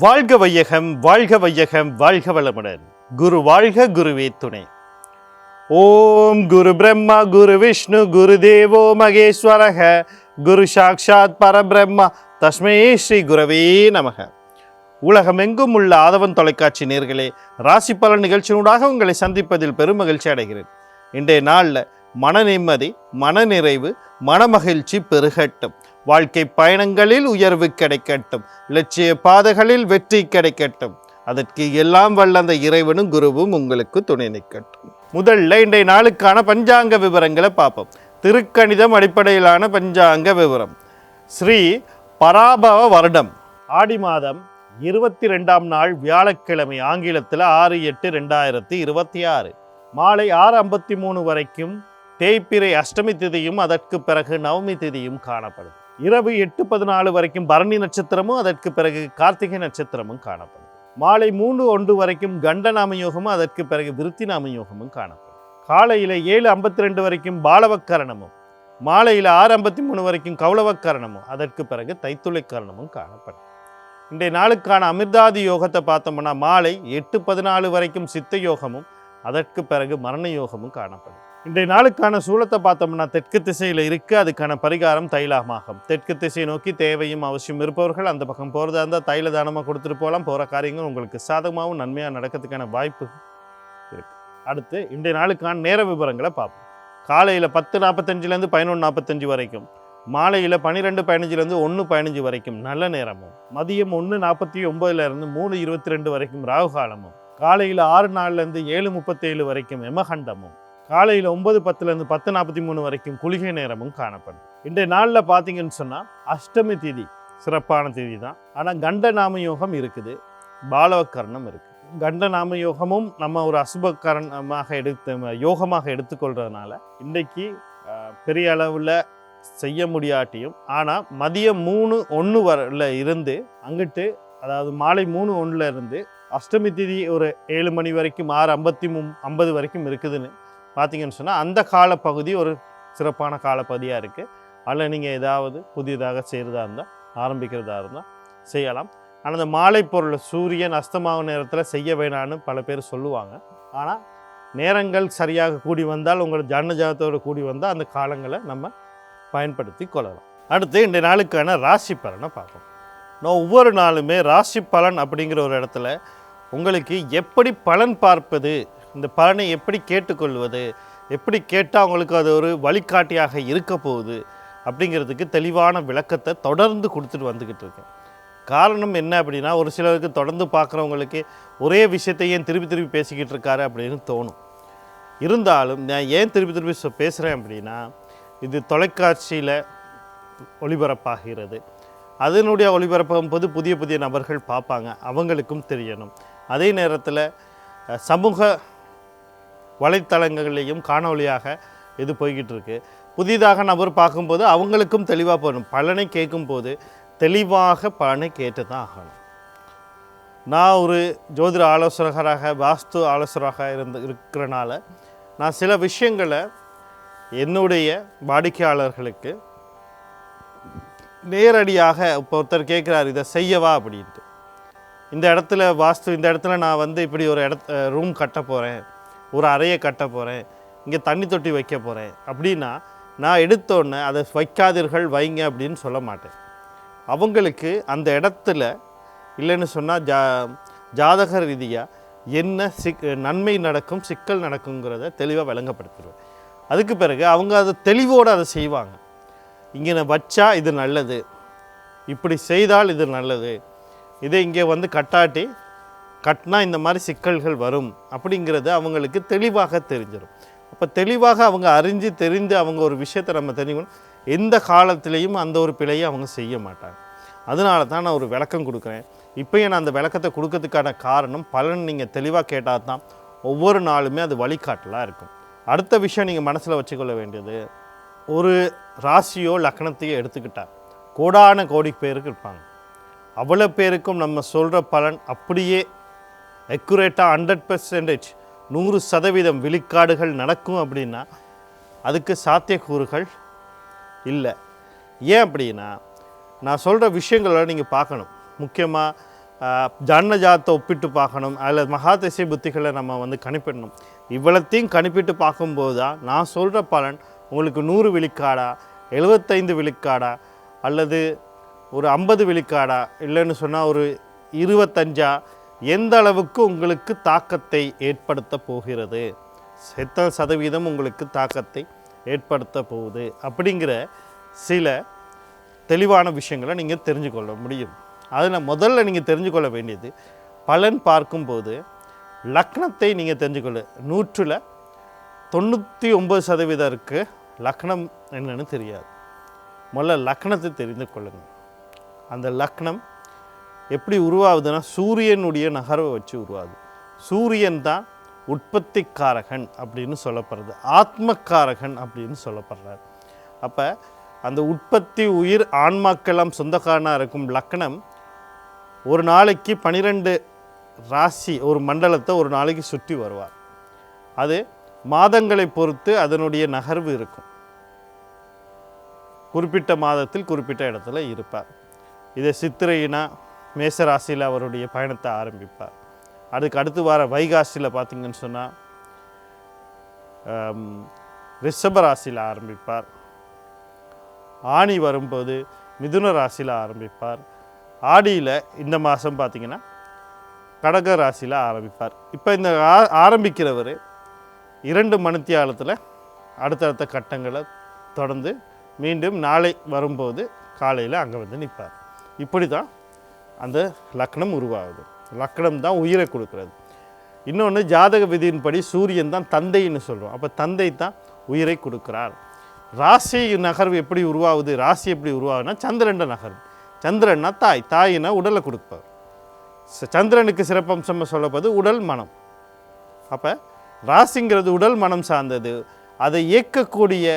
வாழ்க வையகம், வாழ்க வையகம், வாழ்க வளமுடன். குரு வாழ்க, குருவே துணை. ஓம் குரு பிரம்மா, குரு விஷ்ணு, குரு தேவோ மகேஸ்வரக, குரு சாக்ஷாத் பரபிரம்மா, தஸ்மை ஸ்ரீ குரவே நமக. உலகமெங்கும் உள்ள ஆதவன் தொலைக்காட்சி நேர்களே, ராசி பலன் நிகழ்ச்சியினூடாக உங்களை சந்திப்பதில் பெரும் மகிழ்ச்சி அடைகிறேன். இன்றைய நாளில் மன நிம்மதி, மனநிறைவு, மனமகிழ்ச்சி பெருகட்டும். வாழ்க்கை பயணங்களில் உயர்வு கிடைக்கட்டும். லட்சிய பாதைகளில் வெற்றி கிடைக்கட்டும். அதற்கு எல்லாம் வல்ல அந்த இறைவனும் குருவும் உங்களுக்கு துணை நிற்கட்டும். முதல்ல இன்றைய நாளுக்கான பஞ்சாங்க விவரங்களை பார்ப்போம். திருக்கணிதம் அடிப்படையிலான பஞ்சாங்க விவரம். ஸ்ரீ பராபவ வருடம் ஆடி மாதம் 22ஆம் நாள் வியாழக்கிழமை, ஆங்கிலத்தில் 6/8/2026 மாலை 6:53 வரைக்கும் தேய்பிறை அஷ்டமி திதியும் அதற்கு பிறகு நவமி திதியும் காணப்படும். இரவு 8:14 வரைக்கும் பரணி நட்சத்திரமும் அதற்கு பிறகு கார்த்திகை நட்சத்திரமும் காணப்படும். மாலை 3:01 வரைக்கும் கண்ட நாம யோகமும் அதற்கு பிறகு விருத்தி நாம யோகமும் காணப்படும். காலையில் 7:52 வரைக்கும் பாலவக்கரணமும், மாலையில் 6:53 வரைக்கும் கௌளவக்கரணமும், அதற்கு பிறகு தைத்துளை கரணமும் காணப்படும். இன்றைய நாளுக்கான அமிர்தாதி யோகத்தை பார்த்தோம்னா மாலை 8:14 வரைக்கும் சித்த யோகமும் அதற்கு பிறகு மரண யோகமும் காணப்படும். இன்றைய நாளுக்கான சூலத்தை பார்த்தோம்னா தெற்கு திசையில் இருக்கு. அதுக்கான பரிகாரம் தைலமாகும். தெற்கு திசை நோக்கி தேவையும் அவசியம் இருப்பவர்கள் அந்த பக்கம் போகிறதா இருந்தால் தைல தானமாக கொடுத்துட்டு போகலாம். போகிற காரியங்கள் உங்களுக்கு சாதகமாகவும் நன்மையாக நடக்கிறதுக்கான வாய்ப்பு இருக்கு. அடுத்து இன்றைய நாளுக்கான நேர விவரங்களை பார்ப்போம். காலையில் 10:45 11:45 வரைக்கும், மாலையில் 12:15 1:15 வரைக்கும் நல்ல நேரமும், மதியம் 1:49 3:22 வரைக்கும் ராகு காலமும், காலையில் 6:04 7:37 வரைக்கும் யமகண்டமும், காலையில் 9:10 10:43 வரைக்கும் குளிகை நேரமும் காணப்படும். இன்றைய நாளில் பார்த்தீங்கன்னு சொன்னால் அஷ்டமி திதி சிறப்பான திதி தான். ஆனால் கண்ட நாம யோகம் இருக்குது, பாலவக்கரணம் இருக்குது. கண்ட நாம யோகமும் நம்ம ஒரு அசுபகரணமாக யோகமாக எடுத்துக்கொள்றதுனால இன்றைக்கு பெரிய அளவில் செய்ய முடியாட்டியும், ஆனால் மதியம் 3:01 வரல இருந்து அங்கிட்டு, அதாவது மாலை 3:01 இருந்து அஷ்டமி திதி ஒரு 7 மணி வரைக்கும் 6:50 வரைக்கும் இருக்குதுன்னு பார்த்தீங்கன்னு சொன்னால் அந்த காலப்பகுதி ஒரு சிறப்பான காலப்பகுதியாக இருக்குது. அதில் நீங்கள் ஏதாவது புதியதாக செய்கிறதா இருந்தால், ஆரம்பிக்கிறதா இருந்தால் செய்யலாம். ஆனால் அந்த மாலை பொருள் சூரியன் அஸ்தமாகும் நேரத்தில் செய்ய வேணான்னு பல பேர் சொல்லுவாங்க. ஆனால் நேரங்கள் சரியாக கூடி வந்தால், உங்கள் ஜனஜாதத்தோடு கூடி வந்தால் அந்த காலங்களை நம்ம பயன்படுத்தி கொள்ளலாம். அடுத்து இன்றைய நாளுக்கான ராசி பலனை பார்ப்போம். நான் ஒவ்வொரு நாளுமே ராசி பலன் அப்படிங்கிற ஒரு இடத்துல உங்களுக்கு எப்படி பலன் பார்ப்பது, இந்த பலனை எப்படி கேட்டுக்கொள்வது, எப்படி கேட்டால் அவங்களுக்கு அது ஒரு வழிகாட்டியாக இருக்க போகுது அப்படிங்கிறதுக்கு தெளிவான விளக்கத்தை தொடர்ந்து கொடுத்துட்டு வந்துக்கிட்டு இருக்கேன். காரணம் என்ன அப்படின்னா, ஒரு சிலருக்கு தொடர்ந்து பார்க்குறவங்களுக்கு ஒரே விஷயத்தை ஏன் திருப்பி திருப்பி பேசிக்கிட்டு இருக்காரு அப்படின்னு தோணும். இருந்தாலும் நான் ஏன் திருப்பி பேசுகிறேன் அப்படின்னா, இது தொலைக்காட்சியில் ஒளிபரப்பாகிறது. அதனுடைய ஒளிபரப்பும் போது புதிய புதிய நபர்கள் பார்ப்பாங்க, அவங்களுக்கும் தெரியணும். அதே நேரத்தில் சமூக வலைத்தளங்களையும் காணொலியாக இது போய்கிட்டு இருக்கு. புதிதாக நபர் பார்க்கும்போது அவங்களுக்கும் தெளிவாக போகணும். பலனை கேட்கும்போது தெளிவாக பலனை கேட்டு தான் ஆகணும். நான் ஒரு ஜோதிட ஆலோசகராக, வாஸ்து ஆலோசகராக இருக்கிறனால நான் சில விஷயங்களை என்னுடைய வாடிக்கையாளர்களுக்கு நேரடியாக, இப்போ ஒருத்தர் கேட்குறாரு இதை செய்யவா அப்படின்ட்டு, இந்த இடத்துல வாஸ்து, இந்த இடத்துல நான் இப்படி ஒரு ரூம் கட்ட போகிறேன், ஒரு அறையை கட்ட போகிறேன், இங்கே தண்ணி தொட்டி வைக்க போகிறேன் அப்படின்னா நான் எடுத்தோடனே அதை வைக்காதீர்கள், வைங்க அப்படின்னு சொல்ல மாட்டேன். அவங்களுக்கு அந்த இடத்துல இல்லைன்னு சொன்னால் ஜாதக ரீதியாக என்ன நன்மை நடக்கும், சிக்கல் நடக்குங்கிறத தெளிவாக விளங்கப்படுத்திடுவேன். அதுக்கு பிறகு அவங்க அதை தெளிவோடு அதை செய்வாங்க. இங்கே நான் வச்சா இது நல்லது, இப்படி செய்தால் இது நல்லது, இதை இங்கே கட்டினா இந்த மாதிரி சிக்கல்கள் வரும் அப்படிங்கிறது அவங்களுக்கு தெளிவாக தெரிஞ்சிடும். அப்போ தெளிவாக அவங்க அறிஞ்சு தெரிந்து அவங்க ஒரு விஷயத்தை நம்ம தெரிஞ்சுக்கணும். எந்த காலத்திலையும் அந்த ஒரு பிழையை அவங்க செய்ய மாட்டாங்க. அதனால தான் நான் ஒரு விளக்கம் கொடுக்குறேன். இப்போயும் நான் அந்த விளக்கத்தை கொடுக்கறதுக்கான காரணம், பலன் நீங்கள் தெளிவாக கேட்டால் தான் ஒவ்வொரு நாளுமே அது வழிகாட்டலாக இருக்கும். அடுத்த விஷயம் நீங்கள் மனசில் வச்சுக்கொள்ள வேண்டியது, ஒரு ராசியோ லக்னத்தையோ எடுத்துக்கிட்டால் கோடான கோடி பேருக்கு இருப்பாங்க. அவ்வளோ பேருக்கும் நம்ம சொல்கிற பலன் அப்படியே அக்யூரேட்டாக 100% 100% விழிக்காடுகள் நடக்கும் அப்படின்னா அதுக்கு சாத்தியக்கூறுகள் இல்லை. ஏன் அப்படின்னா, நான் சொல்கிற விஷயங்களை நீங்கள் பார்க்கணும். முக்கியமாக ஜான ஜாதத்தை ஒப்பிட்டு பார்க்கணும், அதில் மகாதிசை புத்திகளை நம்ம வந்து கணிப்பிடணும். இவ்வளத்தையும் கணிப்பிட்டு பார்க்கும்போது தான் நான் சொல்கிற பலன் உங்களுக்கு 100 விழுக்காடா, 75 விழுக்காடா, அல்லது ஒரு 50 விழுக்காடா, இல்லைன்னு சொன்னால் ஒரு 25, எந்த அளவுக்கு உங்களுக்கு தாக்கத்தை ஏற்படுத்த போகிறது, எத்தனை சதவீதம் உங்களுக்கு தாக்கத்தை ஏற்படுத்த போகுது அப்படிங்கிற சில தெளிவான விஷயங்களை நீங்கள் தெரிஞ்சுக்கொள்ள முடியும். அதில் முதல்ல நீங்கள் தெரிஞ்சுக்கொள்ள வேண்டியது, பலன் பார்க்கும்போது லக்னத்தை நீங்கள் தெரிஞ்சுக்கொள்ள 100ல் 99% லக்னம் என்னன்னு தெரியாது. முதல்ல லக்னத்தை தெரிந்து கொள்ளுங்கள். அந்த லக்னம் எப்படி உருவாகுதுன்னா சூரியனுடைய நகர்வை வச்சு உருவாகுது. சூரியன் தான் உற்பத்திக்காரகன் அப்படின்னு சொல்லப்படுறது, ஆத்மக்காரகன் அப்படின்னு சொல்லப்படுறார். அப்போ அந்த உற்பத்தி உயிர் ஆன்மாக்கெல்லாம் சொந்தக்காரனாக இருக்கும் லக்னம் ஒரு நாளைக்கு 12 ராசி ஒரு மண்டலத்தை ஒரு நாளைக்கு சுற்றி வருவார். அது மாதங்களை பொறுத்து அதனுடைய நகர்வு இருக்கும். குறிப்பிட்ட மாதத்தில் குறிப்பிட்ட இடத்துல இருப்பார். இதை சித்திரையினா மேசராசியில் அவருடைய பயணத்தை ஆரம்பிப்பார். அதுக்கு அடுத்து வர வைகாசியில் பார்த்திங்கன்னு சொன்னால் ரிஷபராசியில் ஆரம்பிப்பார். ஆணி வரும்போது மிதுன ராசியில் ஆரம்பிப்பார். ஆடியில் இந்த மாதம் பார்த்திங்கன்னா கடக ராசியில் ஆரம்பிப்பார். இப்போ இந்த ஆரம்பிக்கிறவர் 2 மணித்தியாலத்தில் அடுத்தடுத்த கட்டங்களை தொடர்ந்து மீண்டும் நாளை வரும்போது காலையில் அங்கே வந்து நிற்பார். இப்படி தான் அந்த லக்னம் உருவாகுது. லக்னம் தான் உயிரை கொடுக்குறது. இன்னொன்று ஜாதக விதியின்படி சூரியன் தான் தந்தைன்னு சொல்கிறோம். அப்போ தந்தை தான் உயிரை கொடுக்குறார். ராசி நகர்வு எப்படி உருவாகுது, ராசி எப்படி உருவாகுதுன்னா சந்திரன் நகர்வு. சந்திரன்னா தாய், தாயினா உடலை கொடுப்பார். சந்திரனுக்கு சிறப்பம்சமாக சொல்லப்படுது உடல் மனம். அப்போ ராசிங்கிறது உடல் மனம் சார்ந்தது. அதை இயக்கக்கூடிய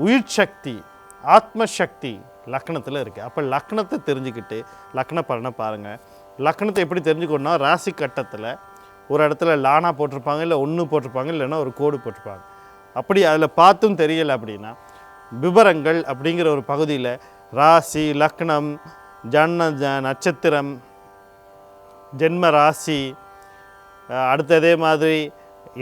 உயிர் சக்தி, ஆத்ம சக்தி லக்னத்தில் இருக்குது. அப்போ லக்னத்தை தெரிஞ்சுக்கிட்டு லக்ன பலனை பாருங்கள். லக்னத்தை எப்படி தெரிஞ்சுக்கணுன்னா ராசி கட்டத்தில் ஒரு இடத்துல லானா போட்டிருப்பாங்க, இல்லை 1 போட்டிருப்பாங்க, இல்லைன்னா ஒரு கோடு போட்டிருப்பாங்க. அப்படி அதில் பார்த்தும் தெரியலை அப்படின்னா விவரங்கள் அப்படிங்கிற ஒரு பகுதியில் ராசி, லக்னம், நட்சத்திரம், ஜென்ம ராசி, அடுத்ததே மாதிரி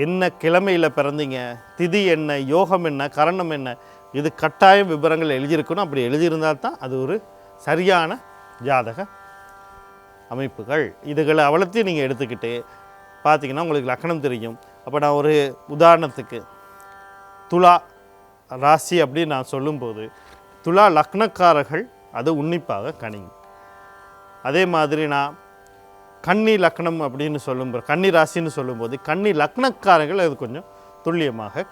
என்ன கிழமையில் பிறந்தீங்க, திதி என்ன, யோகம் என்ன, கரணம் என்ன, இது கட்டாயம் விவரங்கள் எழுதியிருக்கணும். அப்படி எழுதியிருந்தால் தான் அது ஒரு சரியான ஜாதக அமைப்புகள். இதுகளை அவ்வளோத்தையும் நீங்கள் எடுத்துக்கிட்டு பார்த்தீங்கன்னா உங்களுக்கு லக்னம் தெரியும். அப்போ நான் ஒரு உதாரணத்துக்கு துலா ராசி அப்படின்னு நான் சொல்லும்போது துலா லக்னக்காரர்கள் அது உன்னிப்பாக கணிங்க. அதே மாதிரி நான் கன்னி லக்னம் அப்படின்னு சொல்லும்போது, கன்னி ராசின்னு சொல்லும்போது கன்னி லக்னக்காரர்கள் அது கொஞ்சம் துல்லியமாக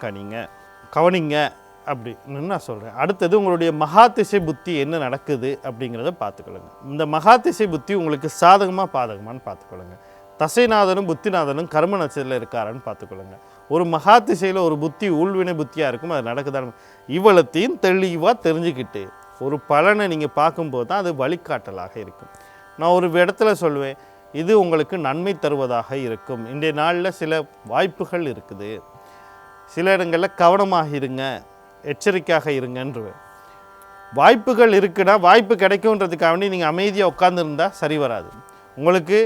கவனிங்க அப்படின்னு நான் சொல்கிறேன். அடுத்தது உங்களுடைய மகாதிசை புத்தி என்ன நடக்குது அப்படிங்கிறத பார்த்துக்கொள்ளுங்க. இந்த மகாதிசை புத்தி உங்களுக்கு சாதகமாக பாதகமானு பார்த்துக்கொள்ளுங்க. தசைநாதனும் புத்திநாதனும் கர்ம நட்சத்திரத்தில் இருக்காரான்னு பார்த்துக்கொள்ளுங்க. ஒரு மகாதிசையில் ஒரு புத்தி உள்வினை புத்தியாக இருக்கும், அது நடக்குதான்னு இவ்வளத்தையும் தெளிவாக தெரிஞ்சுக்கிட்டு ஒரு பலனை நீங்கள் பார்க்கும்போது தான் அது வழிகாட்டலாக இருக்கும். நான் ஒரு இடத்துல சொல்லுவேன், இது உங்களுக்கு நன்மை தருவதாக இருக்கும். இன்றைய நாளில் சில வாய்ப்புகள் இருக்குது, சில இடங்களில் கவனமாக இருங்க, எச்சரிக்கையாக இருங்கன்றுவேன். வாய்ப்புகள் இருக்குன்னா வாய்ப்பு கிடைக்கும்ன்றதுக்காக வேண்டி நீங்கள் அமைதியாக உட்காந்துருந்தால் சரி வராது. உங்களுக்கு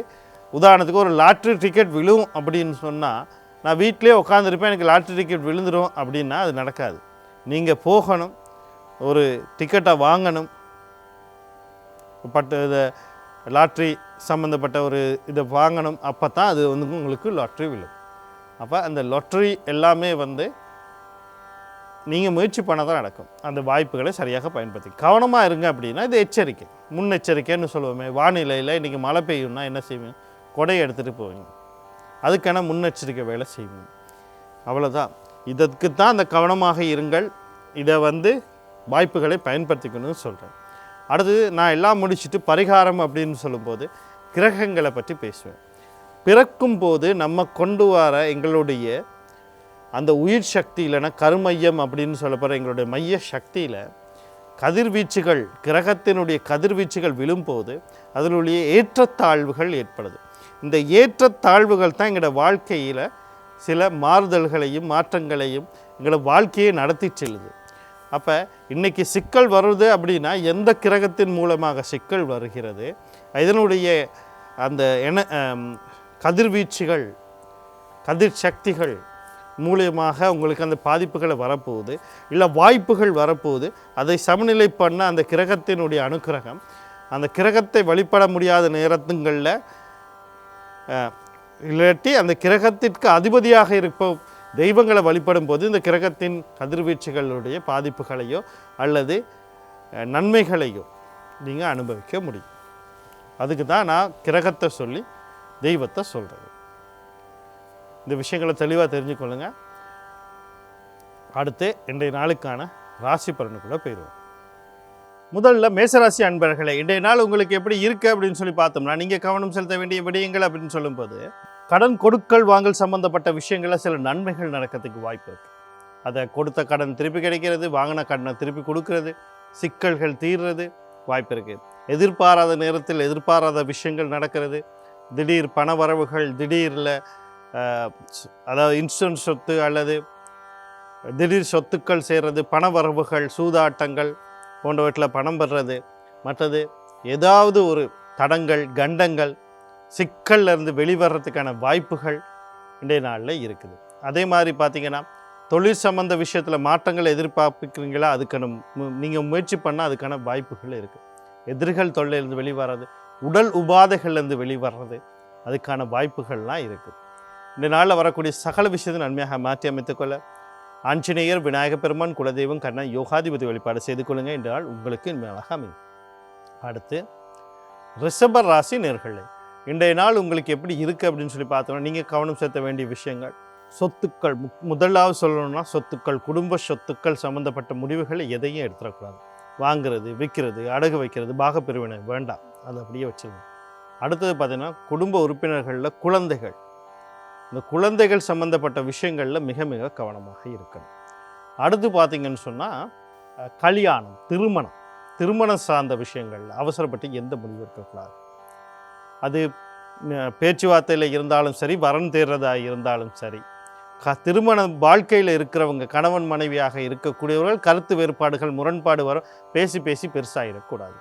உதாரணத்துக்கு ஒரு லாட்ரி டிக்கெட் விழும் அப்படின்னு சொன்னால், நான் வீட்டிலே உட்காந்துருப்பேன் எனக்கு லாட்ரி டிக்கெட் விழுந்துடும் அப்படின்னா அது நடக்காது. நீங்கள் போகணும், ஒரு டிக்கெட்டை வாங்கணும், இதை லாட்ரி சம்மந்தப்பட்ட ஒரு இதை வாங்கணும். அப்போ தான் அது வந்து உங்களுக்கு லாட்ரி விழும். அப்போ அந்த லாட்ரி எல்லாமே வந்து நீங்கள் முயற்சி பண்ண தான் நடக்கும். அந்த வாய்ப்புகளை சரியாக பயன்படுத்தி கவனமாக இருங்க. அப்படின்னா இது எச்சரிக்கை, முன்னெச்சரிக்கைன்னு சொல்லுவோமே. வானிலையில் இன்றைக்கி மழை பெய்யும்னா என்ன செய்வீங்க? கொடையை எடுத்துகிட்டு போவீங்க, அதுக்கான முன்னெச்சரிக்கை வேலை செய்வீங்க. அவ்வளோதான். இதற்கு தான் அந்த கவனமாக இருங்கள், இதை வந்து வாய்ப்புகளை பயன்படுத்திக்கணும்னு சொல்கிறேன். அடுத்தது நான் எல்லாம் முடிச்சுட்டு பரிகாரம் அப்படின்னு சொல்லும்போது கிரகங்களை பற்றி பேசுவேன். பிறக்கும் போது நம்ம கொண்டு வர எங்களுடைய அந்த உயிர் சக்தி இல்லைன்னா கருமையம் அப்படின்னு சொல்லப்படுற எங்களுடைய மைய சக்தியில் கதிர்வீச்சுகள், கிரகத்தினுடைய கதிர்வீச்சுகள் விழும்போது அதனுடைய ஏற்றத்தாழ்வுகள் ஏற்படுது. இந்த ஏற்றத்தாழ்வுகள் தான் எங்களோட வாழ்க்கையில் சில மாறுதல்களையும் மாற்றங்களையும் எங்களோட வாழ்க்கையை நடத்தி செல்லுது. அப்போ இன்றைக்கி சிக்கல் வருது அப்படின்னா எந்த கிரகத்தின் மூலமாக சிக்கல் வருகிறது, இதனுடைய அந்த கதிர்வீச்சுகள் கதிர் சக்திகள் மூலியமாக உங்களுக்கு அந்த பாதிப்புகளை வரப்போகுது, இல்லை வாய்ப்புகள் வரப்போகுது. அதை சமநிலை பண்ண அந்த கிரகத்தினுடைய அனுக்கிரகம், அந்த கிரகத்தை வழிபட முடியாத நேரத்துங்களில் இல்லாட்டி அந்த கிரகத்திற்கு அதிபதியாக இருப்ப தெய்வங்களை வழிபடும் போது இந்த கிரகத்தின் கதிர்வீச்சுகளுடைய பாதிப்புகளையோ அல்லது நன்மைகளையோ நீங்கள் அனுபவிக்க முடியும். அதுக்கு தான் நான் கிரகத்தை சொல்லி தெய்வத்தை சொல்கிறது. இந்த விஷயங்களை தெளிவாக தெரிஞ்சுக்கொள்ளுங்க. அடுத்து இன்றைய நாளுக்கான ராசி பலனுக்குள்ளே போயிடுவோம். முதல்ல மேசராசி அன்பர்களே, இன்றைய நாள் உங்களுக்கு எப்படி இருக்குது அப்படின்னு சொல்லி பார்த்தோம்னா, நீங்கள் கவனம் செலுத்த வேண்டிய விடயங்கள் அப்படின்னு சொல்லும்போது, கடன் கொடுக்கல் வாங்கல் சம்மந்தப்பட்ட விஷயங்களில் சில நன்மைகள் நடக்கிறதுக்கு வாய்ப்பு இருக்குது. அதை கொடுத்த கடன் திருப்பி கிடைக்கிறது, வாங்கின கடனை திருப்பி கொடுக்கறது, சிக்கல்கள் தீர்றது வாய்ப்பு இருக்குது. எதிர்பாராத நேரத்தில் எதிர்பாராத விஷயங்கள் நடக்கிறது, திடீர் பண வரவுகள், திடீரில் அதாவது இன்சூரன்ஸ் சொத்து அல்லது திடீர் சொத்துக்கள் சேர்றது, பண வரவுகள், சூதாட்டங்கள் போன்றவற்றில் பணம் பெறுறது, மற்றது ஏதாவது ஒரு தடங்கள் கண்டங்கள் சிக்கல்லேருந்து வெளிவரத்துக்கான வாய்ப்புகள் இன்றைய நாளில் இருக்குது. அதே மாதிரி பார்த்திங்கன்னா தொழில் சம்பந்த விஷயத்தில் மாற்றங்கள் எதிர்பார்க்குறீங்களா, அதுக்கான நீங்கள் முயற்சி பண்ணால் அதுக்கான வாய்ப்புகள் இருக்குது. எதிர்கள் தொல்லையிலேருந்து வெளிவர்றது, உடல் உபாதைகள்லேருந்து வெளிவர்றது, அதுக்கான வாய்ப்புகள்லாம் இருக்குது. இந்த நாளில் வரக்கூடிய சகல விஷயத்தை நன்மையாக மாற்றி அமைத்துக்கொள்ள ஆஞ்சநேயர், விநாயக பெருமான், குலதெய்வம், கண்ணன், யோகாதிபதி வழிபாடு செய்து கொள்ளுங்கள். இந்த நாள் உங்களுக்கு இனிமையாக அமையும். அடுத்து ரிஷப ராசி நேயர்களே, இன்றைய நாள் உங்களுக்கு எப்படி இருக்குது அப்படின்னு சொல்லி பார்த்தோம்னா, நீங்கள் கவனம் செலுத்த வேண்டிய விஷயங்கள் சொத்துக்கள். முதலாவது சொல்லணும்னா சொத்துக்கள், குடும்ப சொத்துக்கள் சம்மந்தப்பட்ட முடிவுகளை எதையும் எடுத்துடக்கூடாது. வாங்கிறது, விற்கிறது, அடகு வைக்கிறது, பாகப்பிரிவினை வேண்டாம், அதை அப்படியே வச்சுருங்க. அடுத்தது பார்த்திங்கன்னா குடும்ப உறுப்பினர்களில் குழந்தைகள், இந்த குழந்தைகள் சம்மந்தப்பட்ட விஷயங்களில் மிக மிக கவனமாக இருக்கணும். அடுத்து பார்த்திங்கன்னு சொன்னால் கல்யாணம், திருமணம் சார்ந்த விஷயங்களில் அவசரப்பட்டு எந்த முடிவு இருக்கக்கூடாது. அது பேச்சுவார்த்தையில் இருந்தாலும் சரி, வரன் தேர்றதாக இருந்தாலும் சரி, திருமண வாழ்க்கையில் இருக்கிறவங்க, கணவன் மனைவியாக இருக்கக்கூடியவர்கள் கருத்து வேறுபாடுகள், முரண்பாடு வர பேசி பெருசாகிடக்கூடாது.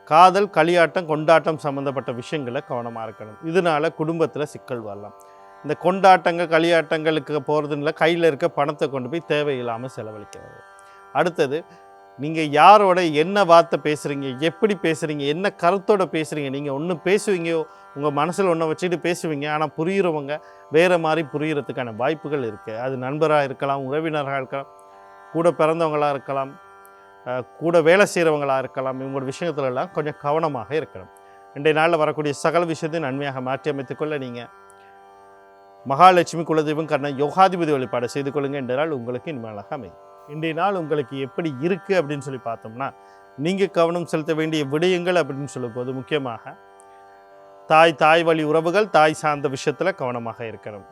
காதல், களியாட்டம், கொண்டாட்டம் சம்மந்தப்பட்ட விஷயங்களை கவனமாக இருக்கணும். இதனால் குடும்பத்தில் சிக்கல் வரலாம். இந்த கொண்டாட்டங்கள், களியாட்டங்களுக்கு போகிறதுனால கையில் இருக்க பணத்தை கொண்டு போய் தேவையில்லாமல் செலவழிக்கிறது. அடுத்தது நீங்கள் யாரோட என்ன வார்த்தை பேசுகிறீங்க, எப்படி பேசுகிறீங்க, என்ன கருத்தோடு பேசுகிறீங்க. நீங்கள் ஒன்று பேசுவீங்க, உங்கள் மனசில் ஒன்றை வச்சுட்டு பேசுவீங்க, ஆனால் புரிகிறவங்க வேறு மாதிரி புரிகிறதுக்கான வாய்ப்புகள் இருக்குது. அது நண்பராக இருக்கலாம், உறவினராக இருக்கலாம், கூட பிறந்தவங்களாக இருக்கலாம், கூட வேலை செய்கிறவங்களாக இருக்கலாம். இவங்களோட விஷயத்துலலாம் கொஞ்சம் கவனமாக இருக்கணும். இன்றைய நாளில் வரக்கூடிய சகல விஷயத்தையும் நன்மையாக மாற்றி அமைத்துக்கொள்ள நீங்கள் மகாலட்சுமி, குலதெய்வம், கண்ணன், யோகாதிபதி வழிபாடு செய்து கொள்ளுங்கள். இன்றைய நாள் உங்களுக்கு இனிமையாக அமையும். இன்றைய நாள் உங்களுக்கு எப்படி இருக்குது அப்படின்னு சொல்லி பார்த்தோம்னா, நீங்கள் கவனம் செலுத்த வேண்டிய விடயங்கள் அப்படின்னு சொல்லும்போது முக்கியமாக தாய் வழி உறவுகள், தாய் சார்ந்த விஷயத்தில் கவனமாக இருக்கணும்.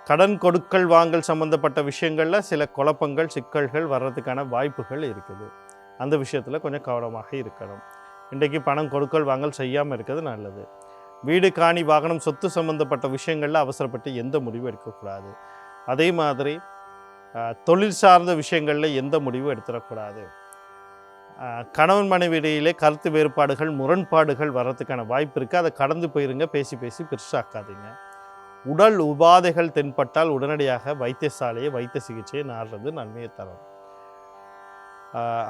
கடன் கொடுக்கல் வாங்கல் சம்மந்தப்பட்ட விஷயங்களில் சில குழப்பங்கள், சிக்கல்கள் வர்றதுக்கான வாய்ப்புகள் இருக்குது. அந்த விஷயத்தில் கொஞ்சம் கவனமாக இருக்கணும். இன்றைக்கு பணம் கொடுக்கல் வாங்கல் செய்யாமல் இருக்கிறது நல்லது. வீடு, காணி, வாகனம், சொத்து சம்மந்தப்பட்ட விஷயங்களில் அவசரப்பட்டு எந்த முடிவும் எடுக்கக்கூடாது. அதே மாதிரி தொழில் சார்ந்த விஷயங்களில் எந்த முடிவும் எடுத்துடக்கூடாது. கணவன் மனைவியிடையிலே கருத்து வேறுபாடுகள், முரண்பாடுகள் வர்றதுக்கான வாய்ப்பு இருக்குது. அதை கடந்து போயிருங்க, பேசி பெருசாக்காதீங்க. உடல் உபாதைகள் தென்பட்டால் உடனடியாக வைத்திய சிகிச்சையை நாடுறது நன்மையை தரும்.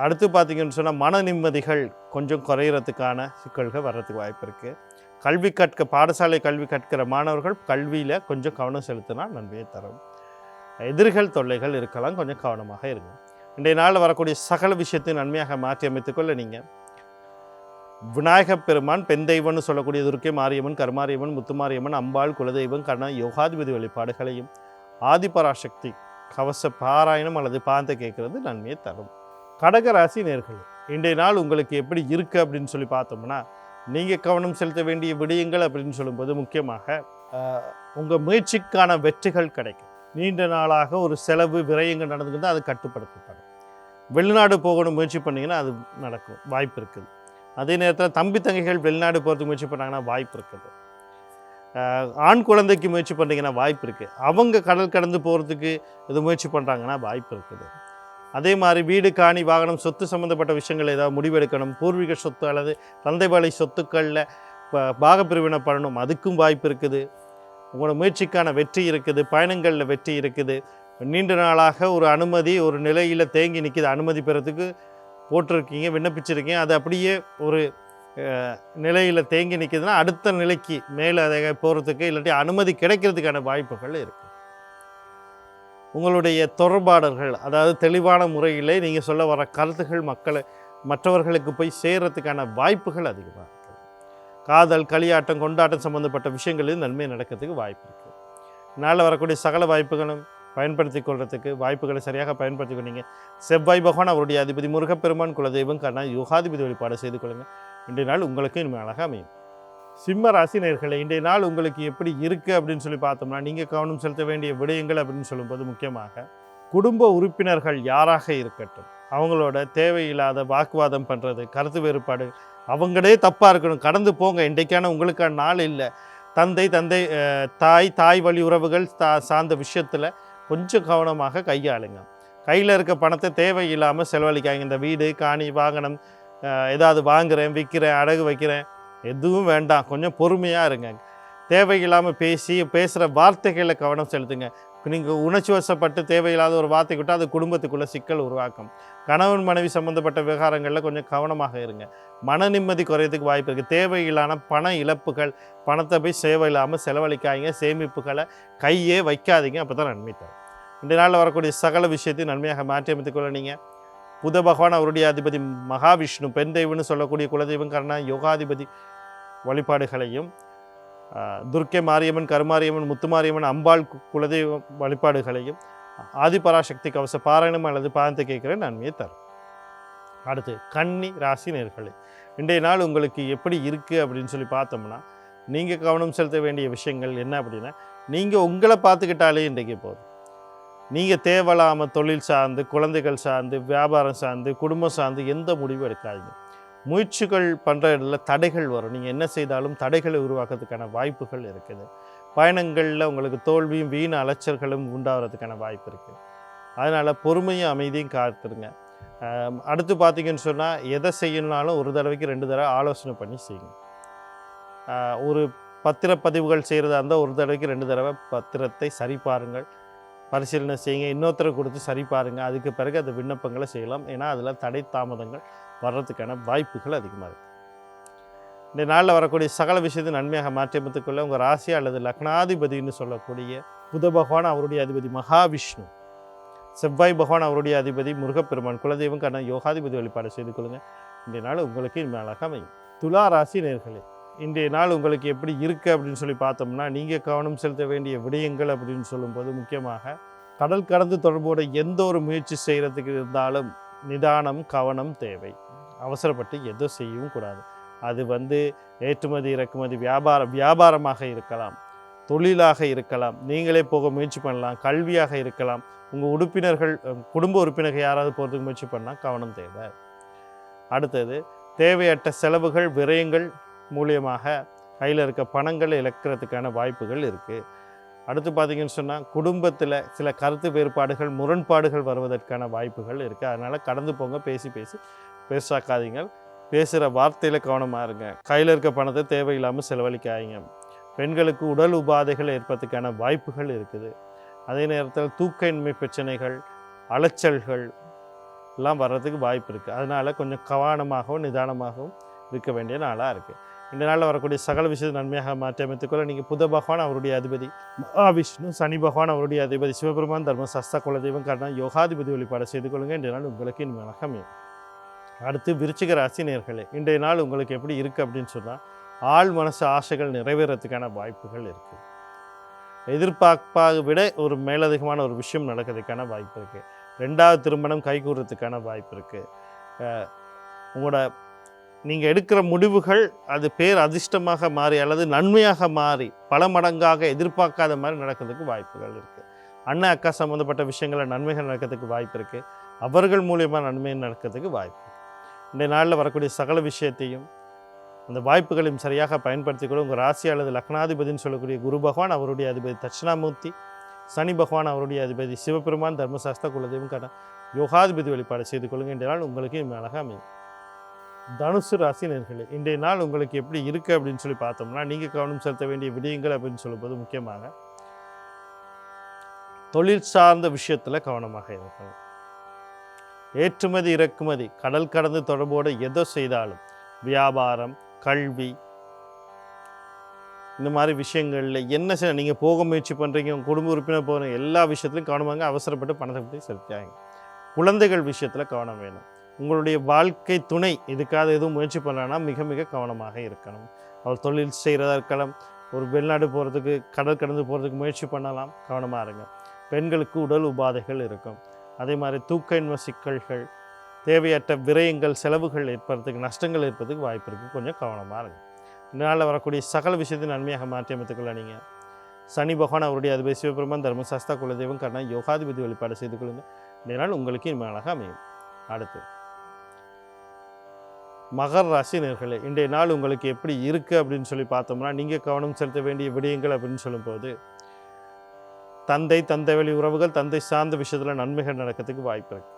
அடுத்து பார்த்திங்கன்னு சொன்னால் மன நிம்மதிகள் கொஞ்சம் குறையிறதுக்கான சிக்கல்கள் வர்றதுக்கு வாய்ப்பு இருக்குது. பாடசாலை கல்வி கற்கிற மாணவர்கள் கல்வியில் கொஞ்சம் கவனம் செலுத்தினா நன்மையை தரும். எதிர்கள் தொல்லைகள் இருக்கலாம், கொஞ்சம் கவனமாக இருங்க. இன்றைய நாளில் வரக்கூடிய சகல விஷயத்தையும் நன்மையாக மாற்றி அமைத்துக்கொள்ள நீங்கள் விநாயக பெருமான், பெண் தெய்வம்னு சொல்லக்கூடிய துர்க்கை மாரியம்மன், கருமாரியம்மன், முத்துமாரியம்மன், அம்பாள், குலதெய்வம், கண்ணன், யோகாதிபதி வழிபாடுகளையும் ஆதிபராசக்தி கவச பாராயணம் அல்லது பாந்த கேட்கறது நன்மையை தரும். கடகராசி நேயர்களே, இன்றைய நாள் உங்களுக்கு எப்படி இருக்குது அப்படின்னு சொல்லி பார்த்தோம்னா, நீங்கள் கவனம் செலுத்த வேண்டிய விடயங்கள் அப்படின்னு சொல்லும்போது முக்கியமாக உங்கள் முயற்சிக்கான வெற்றிகள் கிடைக்கும். நீண்ட நாளாக ஒரு செலவு விரயங்கள் நடந்துக்கிட்டு அது கட்டுப்படுத்தப்படும். வெளிநாடு போகணும் முயற்சி பண்ணிங்கன்னா அது நடக்கும், வாய்ப்பு இருக்குது. அதே நேரத்தில் தம்பி தங்கைகள் வெளிநாடு போகிறதுக்கு முயற்சி பண்ணாங்கன்னா வாய்ப்பு இருக்குது. ஆண் குழந்தைக்கு முயற்சி பண்ணிங்கன்னா வாய்ப்பு இருக்குது. அவங்க கடல் கடந்து போகிறதுக்கு இது முயற்சி பண்ணுறாங்கன்னா வாய்ப்பு இருக்குது. அதே மாதிரி வீடு, காணி, வாகனம், சொத்து சம்மந்தப்பட்ட விஷயங்கள் ஏதாவது முடிவெடுக்கணும், பூர்வீக சொத்து அல்லது தந்தை வழி சொத்துக்களில் பாகப்பிரிவினை பண்ணணும், அதுக்கும் வாய்ப்பு இருக்குது. உங்களோட முயற்சிக்கான வெற்றி இருக்குது, பயணங்களில் வெற்றி இருக்குது. நீண்ட நாளாக ஒரு அனுமதி ஒரு நிலையில் தேங்கி நிற்கிது, அனுமதி பெறத்துக்கு போட்டிருக்கீங்க, விண்ணப்பிச்சிருக்கீங்க, அது அப்படியே ஒரு நிலையில் தேங்கி நிற்கிதுன்னா அடுத்த நிலைக்கு மேலே அதை போகிறதுக்கு இல்லாட்டி அனுமதி கிடைக்கிறதுக்கான வாய்ப்புகள் இருக்குது. உங்களுடைய தொடர்பாடல்கள், அதாவது தெளிவான முறையில் நீங்கள் சொல்ல வர கருத்துகள் மற்றவர்களுக்கு போய் சேர்கிறதுக்கான வாய்ப்புகள் அதிகமாக இருக்குது. காதல், களியாட்டம், கொண்டாட்டம் சம்மந்தப்பட்ட விஷயங்களில் நன்மை நடக்கிறதுக்கு வாய்ப்பு இருக்குது. நாளில் வரக்கூடிய சகல வாய்ப்புகளும் பயன்படுத்தி கொள்றதுக்கு வாய்ப்புகளை சரியாக பயன்படுத்தி கொண்டீங்க. செவ்வாய் பகவான் அவருடைய அதிபதி, முருகப்பெருமான் குலதெய்வம் காரணம் யோகாதிபதி வழிபாடு செய்து கொள்ளுங்கள். இன்றைய நாள் உங்களுக்கு இனிமையாக அமையும். சிம்ம ராசி நேயர்களே, இன்றைய நாள் உங்களுக்கு எப்படி இருக்குது அப்படின்னு சொல்லி பார்த்தோம்னா, நீங்கள் கவனம் செலுத்த வேண்டிய விடயங்கள் அப்படின்னு சொல்லும்போது முக்கியமாக குடும்ப உறுப்பினர்கள் யாராக இருக்கட்டும், அவங்களோட தேவையில்லாத வாக்குவாதம் பண்ணுறது, கருத்து வேறுபாடு, அவங்களே தப்பாக இருக்கணும், கடந்து போங்க, இன்றைக்கான உங்களுக்கான நாள் இல்லை. தாய் வழி உறவுகள் சார்ந்த விஷயத்தில் கொஞ்சம் கவனமாக கையாளுங்க. கையில் இருக்க பணத்தை தேவையில்லாமல் செலவழிக்காங்க. இந்த வீடு, காணி, வாகனம், ஏதாவது வாங்குகிறேன், விற்கிறேன், அடகு வைக்கிறேன், எதுவும் வேண்டாம், கொஞ்சம் பொறுமையாக இருங்க. தேவையில்லாமல் பேசுகிற வார்த்தைகளில் கவனம் செலுத்துங்க. நீங்கள் உணர்ச்சி வசப்பட்டு தேவையில்லாத ஒரு வார்த்தை விட்டால் அது குடும்பத்துக்குள்ளே சிக்கல் உருவாக்கும். கணவன் மனைவி சம்மந்தப்பட்ட விவகாரங்களில் கொஞ்சம் கவனமாக இருங்க. மன நிம்மதி குறையதுக்கு வாய்ப்பு இருக்குது. தேவையில்லான பண இழப்புகள், பணத்தை போய் தேவையில்லாமல் செலவழிக்காதீங்க. சேமிப்புகளை கையே வைக்காதீங்க, அப்போ தான் நன்மை தரும். இந்த நாளில் வரக்கூடிய சகல விஷயத்தையும் நன்மையாக மாற்றி அமைத்துக்கொள்ள நீங்கள் புத பகவான் அவருடைய அதிபதி மகாவிஷ்ணு, பெண் தெய்வம்னு சொல்லக்கூடிய குலதெய்வம் காரணம் யோகாதிபதி வழிபாடுகளையும், துர்க்கை மாரியம்மன், கருமாரியம்மன், முத்துமாரியம்மன், அம்பாள் குலதெய்வ வழிபாடுகளையும், ஆதிபராசக்தி கவச பாராயணம் அல்லது பாதத்தை கேட்குற நன்மையை தரும். அடுத்து கன்னி ராசி நேயர்களே, இன்றைய நாள் உங்களுக்கு எப்படி இருக்குது அப்படின்னு சொல்லி பார்த்தோம்னா, நீங்கள் கவனம் செலுத்த வேண்டிய விஷயங்கள் என்ன அப்படின்னா, நீங்கள் உங்களை பார்த்துக்கிட்டாலே இன்றைக்கு போதும். நீங்கள் தேவையில்லாமல் தொழில் சார்ந்து, குழந்தைகள் சார்ந்து, வியாபாரம் சார்ந்து, குடும்பம் சார்ந்து எந்த முடிவும் எடுக்காதீங்க. முயற்சிகள் பண்ணுற இடத்துல தடைகள் வரும். நீங்கள் என்ன செய்தாலும் தடைகளை உருவாக்குறதுக்கான வாய்ப்புகள் இருக்குது. பயணங்களில் உங்களுக்கு தோல்வியும் வீண் அலைச்சல்களும் உண்டாகிறதுக்கான வாய்ப்பு இருக்குது. அதனால் பொறுமையும் அமைதியும் காத்துருங்க. அடுத்து பார்த்தீங்கன்னு சொன்னால், எதை செய்யணுனாலும் ஒரு தடவைக்கு 2 தடவை ஆலோசனை பண்ணி செய்யுங்க. ஒரு பத்திரப்பதிவுகள் செய்கிறதா இருந்தால் ஒரு தடவைக்கு 2 தடவை பத்திரத்தை சரி பாருங்கள், பரிசீலனை செய்யுங்க. இன்னொருத்தரை கொடுத்து சரி பாருங்கள். அதுக்கு பிறகு அந்த விண்ணப்பங்களை செய்யலாம். ஏன்னா அதில் தடை தாமதங்கள் வர்றதுக்கான வாய்ப்புகள் அதிகமாக இருக்குது. இந்த நாளில் வரக்கூடிய சகல விஷயத்தை நன்மையாக மாற்றியமைத்துக்கொள்ள உங்கள் ராசி அல்லது லக்னாதிபதினு சொல்லக்கூடிய புத பகவான் அவருடைய அதிபதி மகாவிஷ்ணு, செவ்வாய் பகவான் அவருடைய அதிபதி முருகப்பெருமான் குலதெய்வம் காரணம் யோகாதிபதி வழிபாடு செய்து கொள்ளுங்கள். இன்றைய நாள் உங்களுக்கு இனிமையாக அமையும். துலா ராசி நேயர்களே, இன்றைய நாள் உங்களுக்கு எப்படி இருக்குது அப்படின்னு சொல்லி பார்த்தோம்னா, நீங்கள் கவனம் செலுத்த வேண்டிய விடயங்கள் அப்படின்னு சொல்லும்போது முக்கியமாக கடல் கடந்து தொடர்போட எந்த ஒரு முயற்சி செய்கிறதுக்கு இருந்தாலும் நிதானம், கவனம் தேவை. அவசரப்பட்டு எதோ செய்யவும் கூடாது. அது ஏற்றுமதி, இறக்குமதி, வியாபாரமாக இருக்கலாம், தொழிலாக இருக்கலாம், நீங்களே போக முயற்சி பண்ணலாம், கல்வியாக இருக்கலாம், உங்கள் குடும்ப உறுப்பினர்கள் யாராவது போகிறதுக்கு முயற்சி பண்ணால் கவனம் தேவை. அடுத்தது தேவையற்ற செலவுகள், விரயங்கள் மூலியமாக கையில் இருக்க பணங்களை இழக்கிறதுக்கான வாய்ப்புகள் இருக்குது. அடுத்து பார்த்திங்கன்னு சொன்னால், குடும்பத்தில் சில கருத்து வேறுபாடுகள், முரண்பாடுகள் வருவதற்கான வாய்ப்புகள் இருக்குது. அதனால் கடந்து போங்க, பேசாக்காதீங்க. பேசுகிற வார்த்தையில் கவனமாக இருங்க. கையில் இருக்க பணத்தை தேவையில்லாமல் செலவழிக்காதீங்க. பெண்களுக்கு உடல் உபாதைகள் ஏற்படுறதுக்கான வாய்ப்புகள் இருக்குது. அதே நேரத்தில் தூக்கமின்மை பிரச்சனைகள், அலைச்சல்கள் எல்லாம் வர்றதுக்கு வாய்ப்பு இருக்குது. அதனால் கொஞ்சம் கவனமாகவும் நிதானமாகவும் இருக்க வேண்டிய நாளாக இருக்குது. இந்த நாளில் வரக்கூடிய சகல விஷயத்தை நன்மையாக மாற்றி அமைத்துக்கொள்ள நீங்கள் புத பகவான் அவருடைய அதிபதி மகாவிஷ்ணு, சனி பகவான் அவருடைய அதிபதி சிவபெருமான், தர்மசாஸ்தா குலதெய்வம் காரணம் யோகாதிபதி வழிபாடு செய்து கொள்ளுங்கள். இன்றைய நாள் உங்களுக்கு இனிமையாக அமையும். அடுத்து விருச்சிக ராசி நேயர்களே, இன்றைய நாள் உங்களுக்கு எப்படி இருக்குது அப்படின்னு சொன்னால், ஆள் மனசு ஆசைகள் நிறைவேறத்துக்கான வாய்ப்புகள் இருக்குது. எதிர்பார்ப்பாக விட ஒரு மேலதிகமான ஒரு விஷயம் நடக்கிறதுக்கான வாய்ப்பு இருக்குது. 2வது திருமணம் கைகூறத்துக்கான வாய்ப்பு இருக்குது. உங்களோட நீங்கள் எடுக்கிற முடிவுகள் அது பேர் அதிர்ஷ்டமாக மாறி அல்லது நன்மையாக மாறி பல மடங்காக எதிர்பார்க்காத மாதிரி நடக்கிறதுக்கு வாய்ப்புகள் இருக்குது. அண்ணன் அக்கா சம்மந்தப்பட்ட விஷயங்களில் நன்மைகள் நடக்கிறதுக்கு வாய்ப்பு இருக்குது. அவர்கள் மூலியமாக நன்மை நடக்கிறதுக்கு வாய்ப்பு. இந்த நாளில் வரக்கூடிய சகல விஷயத்தையும் அந்த வாய்ப்புகளையும் சரியாக பயன்படுத்திக்கூட உங்கள் ராசி அல்லது லக்னாதிபதினு சொல்லக்கூடிய குரு பகவான் அவருடைய அதிபதி தட்சிணாமூர்த்தி, சனி பகவான் அவருடைய அதிபதி சிவபெருமான், தர்மசாஸ்தா குலதெய்வம் காரணம் யோகாதிபதி வழிபாடு செய்து கொள்ளுங்கள். என்ற நாள் உங்களுக்கு அழகாக அமையும். தனுசு ராசி நேர்களே, இன்றைய நாள் உங்களுக்கு எப்படி இருக்குது அப்படின்னு சொல்லி பார்த்தோம்னா, நீங்கள் கவனம் செலுத்த வேண்டிய விடயங்கள் அப்படின்னு சொல்லும்போது முக்கியமாக தொழில் சார்ந்த விஷயத்தில் கவனமாக இருக்கணும். ஏற்றுமதி இறக்குமதி கடல் கடந்து தொடர்போடு எதோ செய்தாலும் வியாபாரம், கல்வி, இந்த மாதிரி விஷயங்களில் என்ன செய்ய நீங்கள் போக முயற்சி பண்ணுறீங்க, உங்கள் குடும்ப உறுப்பினர் போகிற எல்லா விஷயத்துலையும் கவனமாக அவசரப்பட்டு பணத்தை பற்றி செலுத்தாங்க. குழந்தைகள் விஷயத்தில் கவனம் வேணும். உங்களுடைய வாழ்க்கை துணை இதுக்காக எதுவும் முயற்சி பண்ணலன்னா மிக மிக கவனமாக இருக்கணும். அவர் தொழில் செய்கிறதா இருக்கலாம், ஒரு வெளிநாடு போகிறதுக்கு கடல் கடந்து போகிறதுக்கு முயற்சி பண்ணலாம், கவனமாக இருங்க. பெண்களுக்கு உடல் உபாதைகள் இருக்கும். அதே மாதிரி தூக்க இன்மை சிக்கல்கள், தேவையற்ற விரயங்கள், செலவுகள் ஏற்படுறதுக்கு, நஷ்டங்கள் ஏற்படுறதுக்கு வாய்ப்பு இருக்குது. கொஞ்சம் கவனமாக இருங்க. இந்த நாளில் வரக்கூடிய சகல விஷயத்தையும் நன்மையாக மாற்றி அமைத்துக்கொள்ள நீங்கள் சனி பகவான் அவருடைய அதிபதி சிவபெருமான், தர்மசாஸ்தா, குலதெய்வம், கர்ணா, யோகாதிபதி வழிபாடு செய்து கொள்ளுங்கள். இந்த நாள் உங்களுக்கு இனிமையாக அமையும். அடுத்து மகர ராசி நேர்களே, இன்றைய நாள் உங்களுக்கு எப்படி இருக்குது அப்படின்னு சொல்லி பார்த்தோம்னா, நீங்கள் கவனம் செலுத்த வேண்டிய விடயங்கள் அப்படின்னு சொல்லும்போது தந்தை வழி உறவுகள், தந்தை சார்ந்த விஷயத்தில் நன்மைகள் நடக்கிறதுக்கு வாய்ப்பு இருக்குது.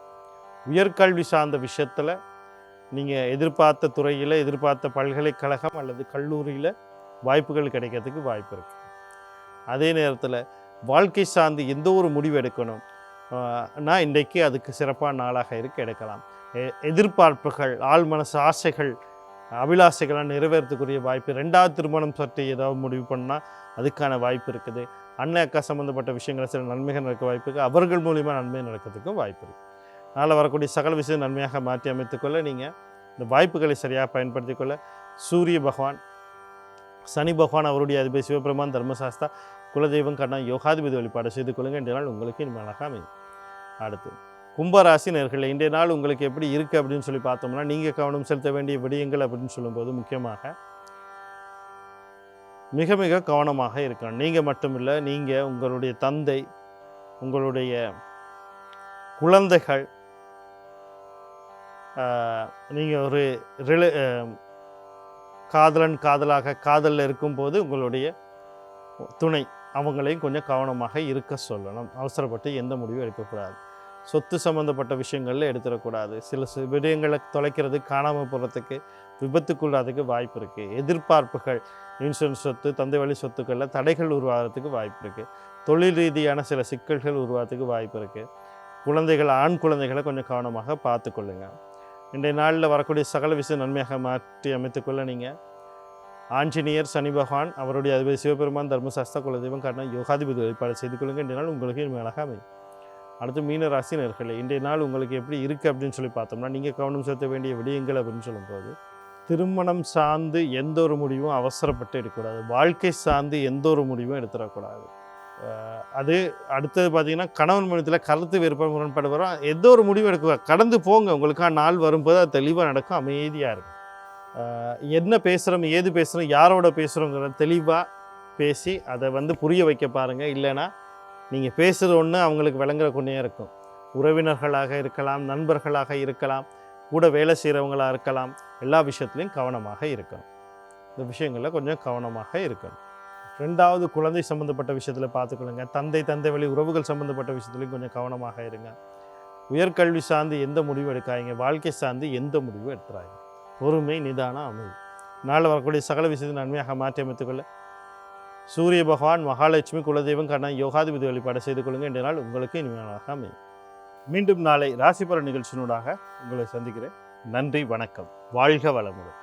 உயர்கல்வி சார்ந்த விஷயத்தில் நீங்கள் எதிர்பார்த்த துறையில், எதிர்பார்த்த பல்கலைக்கழகம் அல்லது கல்லூரியில் வாய்ப்புகள் கிடைக்கிறதுக்கு வாய்ப்பு இருக்குது. அதே நேரத்தில் வாழ்க்கை சார்ந்து எந்த ஒரு முடிவு எடுக்கணும் நான் இன்றைக்கு அதுக்கு சிறப்பான நாளாக எடுக்கலாம். எதிர்பார்ப்புகள், ஆள் மனசு ஆசைகள், அபிலாசைகளாக நிறைவேறத்துக்குரிய வாய்ப்பு. 2வது திருமணம் பற்றி ஏதாவது முடிவு பண்ணால் அதுக்கான வாய்ப்பு இருக்குது. அண்ணன் அக்கா சம்மந்தப்பட்ட விஷயங்களை சில நன்மைகள் நடக்க வாய்ப்பு இருக்குது. அவர்கள் மூலிமா நன்மை நடக்கிறதுக்கும் வாய்ப்பு இருக்குது. அதனால் வரக்கூடிய சகல விஷயம் நன்மையாக மாற்றி அமைத்துக்கொள்ள நீங்கள் இந்த வாய்ப்புகளை சரியாக பயன்படுத்தி கொள்ள சூரிய பகவான், சனி பகவான் அவருடைய அதிபதி சிவபெருமான், தர்மசாஸ்தா, குலதெய்வம், கர்ணா, யோகாதிபதி வழிபாடு செய்து கொள்ளுங்கள். இன்றைய நாள் உங்களுக்கு இனிமேலாக அமையும். அடுத்து கும்பராசி நேர்களே, இன்றைய நாள் உங்களுக்கு எப்படி இருக்குது அப்படின்னு சொல்லி பார்த்தோம்னா, நீங்கள் கவனம் செலுத்த வேண்டிய விடயங்கள் அப்படின்னு சொல்லும்போது முக்கியமாக மிக மிக கவனமாக இருக்கணும். நீங்கள் மட்டுமில்லை, நீங்கள், உங்களுடைய தந்தை, உங்களுடைய குழந்தைகள், நீங்கள் ஒரு காதலில் இருக்கும்போது உங்களுடைய துணை அவங்களையும் கொஞ்சம் கவனமாக இருக்க சொல்லணும். அவசரப்பட்டு எந்த முடிவும் எடுக்கக்கூடாது. சொத்து சம்மந்தப்பட்ட விஷயங்களில் எடுத்துடக்கூடாது. சில விடயங்களை தொலைக்கிறது, காணாமல் போகிறதுக்கு, விபத்துக்குள்ளாததுக்கு வாய்ப்பு இருக்குது. எதிர்பார்ப்புகள், இன்சூரன்ஸ் சொத்து, தந்தை வழி சொத்துக்களில் தடைகள் உருவாகிறதுக்கு வாய்ப்பு இருக்குது. தொழில் ரீதியான சில சிக்கல்கள் உருவாகிறதுக்கு வாய்ப்பு இருக்குது. குழந்தைகள், ஆண் குழந்தைகளை கொஞ்சம் கவனமாக பார்த்துக்கொள்ளுங்க. இன்றைய நாளில் வரக்கூடிய சகல விஷயம் நன்மையாக மாற்றி அமைத்துக்கொள்ள நீங்கள் ஆஞ்சநேயர், சனி பகவான் அவருடைய அதிபதி சிவபெருமான், தர்மசாஸ்தா, குலதெய்வம், கர்ணா, யோகாதிபதி வழிபாடு செய்து கொள்ளுங்கள். இன்றைய நாள் உங்களுக்கு இனிமையாக அமையும். அடுத்து மீன ராசி நேர்களே, இன்றைய நாள் உங்களுக்கு எப்படி இருக்குது அப்படின்னு சொல்லி பார்த்தோம்னா, நீங்கள் கவனம் செலுத்த வேண்டிய விடயங்கள் அப்படின்னு சொல்லும்போது திருமணம் சார்ந்து எந்த ஒரு முடிவும் அவசரப்பட்டு எடுக்கக்கூடாது. வாழ்க்கை சார்ந்து எந்த ஒரு முடிவும் எடுத்துடக்கூடாது. அது அடுத்தது பார்த்திங்கன்னா, கணவன் மனைவியில் கருத்து வேறுபாடு, முரண்பாடு வரும். எந்த ஒரு முடிவும் எடுக்க கடந்து போங்க. உங்களுக்கான நாள் வரும்போது அது தெளிவாக நடக்கும், அமைதியாக இருக்கும். என்ன பேசுகிறோம், ஏது பேசுகிறோம், யாரோட பேசுகிறோங்கிற தெளிவாக பேசி அதை புரிய வைக்க பாருங்கள். இல்லைன்னா நீங்கள் பேசுகிற ஒன்று அவங்களுக்கு விளங்குற கொண்டே இருக்கும். உறவினர்களாக இருக்கலாம், நண்பர்களாக இருக்கலாம், கூட வேலை செய்கிறவங்களாக இருக்கலாம். எல்லா விஷயத்துலையும் கவனமாக இருக்கணும். இந்த விஷயங்களில் கொஞ்சம் கவனமாக இருக்கணும். 2வது குழந்தை சம்மந்தப்பட்ட விஷயத்தில் பார்த்துக்கொள்ளுங்க. தந்தை வழி உறவுகள் சம்மந்தப்பட்ட விஷயத்துலையும் கொஞ்சம் கவனமாக இருங்க. உயர்கல்வி சார்ந்து எந்த முடிவு எடுக்காதீங்க. வாழ்க்கை சார்ந்து எந்த முடிவு எடுத்துறாங்க. பொறுமை, நிதானம், அமைதி. நாளில் வரக்கூடிய சகல விஷயத்தை நன்மையாக மாற்றி அமைத்துக்கொள்ள சூரிய பகவான், மகாலட்சுமி, குலதெய்வம், கர்ணா, யோகாதிபதி வழிபாடு செய்து கொள்ளுங்கள். இன்றைய நாள் உங்களுக்கு இனிமையாக அமையும். மீண்டும் நாளை ராசிபலன் நிகழ்ச்சியினூடாக உங்களை சந்திக்கிறேன். நன்றி, வணக்கம், வாழ்க வளமுடன்.